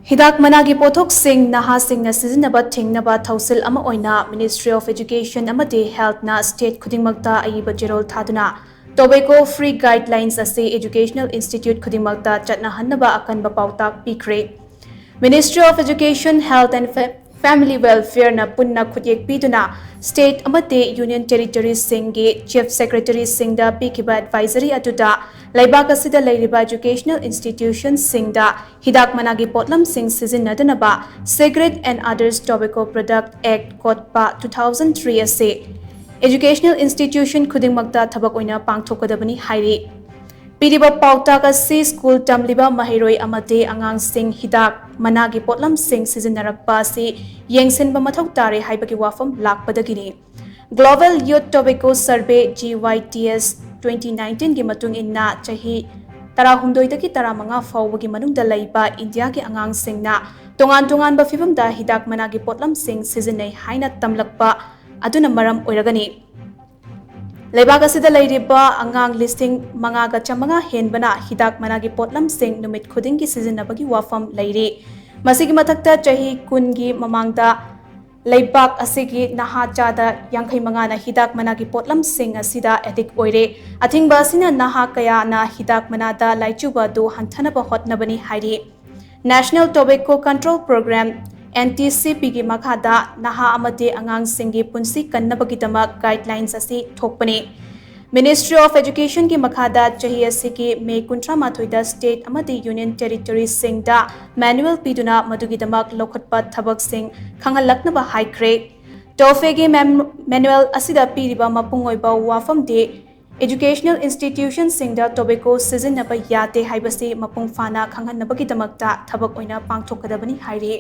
HIDAK managi pothok sing naha singna SHIJINNABA THINGNABA THOUSHIL ama OINA Ministry of Education amadi Health na State Khudingmakta AEEBA CHEROL THADUNA tobacco free guidelines ase Educational Institute Khudingmakta Chatnahannaba Akanba Paotak Pikhre. Ministry of Education, Health and Family Welfare na punna khutiyek piduna State amate Union Territories singge Chief Secretary singda pikiba advisory atuda laibak asida leiriba educational institutions singda HIDAK managi potlam sing SHIJINNADANABA Cigarette and Others Tobacco Product Act Kotpa 2003 ase Educational Institution Khudingmakta thabak oina pangthokadabani hairi. Piriba Paotak asi school tamliba mahiroi amate angang sing HIDAK managi potlam sing SHIJINNARAKPA asi yengsinba mathau tare haibagi wafam lakpadagini. Global Youth Tobacco Survey GYTS 2019 gi matung inna chahi tarahumdoi daki taramanga fawbagi manungda laiba India gi angang singna tongan ba fibamda HIDAK managi potlam sing SHIJINNAI haina tamlakpa aduna maram oiragani. Leibak asida leiriba angang listing mangaga chamanga henbana HIDAK managi potlam sing numit khudingi SHIJINNABAGI wafam leiri. Masigi mathakta chahi kungi mamangda leibak asigi naha chada yangkai mangana HIDAK managi potlam sing asida edik oire. Athingba asina naha kaya na HIDAK manada laichuba do hantanaba hotnabani hairi. National Tobacco Control Program NTCP gi makhada naha amate angang singi punsi kannabagidama guidelines asi thokpani. Ministry of Education gi makhada chahi asigi May 13 state amati Union Territories singda manual piduna madugidamak lokhatpa thabak sing khangalaknaba haikre. TOFE gi manual asida piriba mapungoiba wafam de Educational Institutions singda tobacco SHIJINNABA yate haibasi mapung fana khanghannabagidamakta thabak oina pangthokadabani hairi.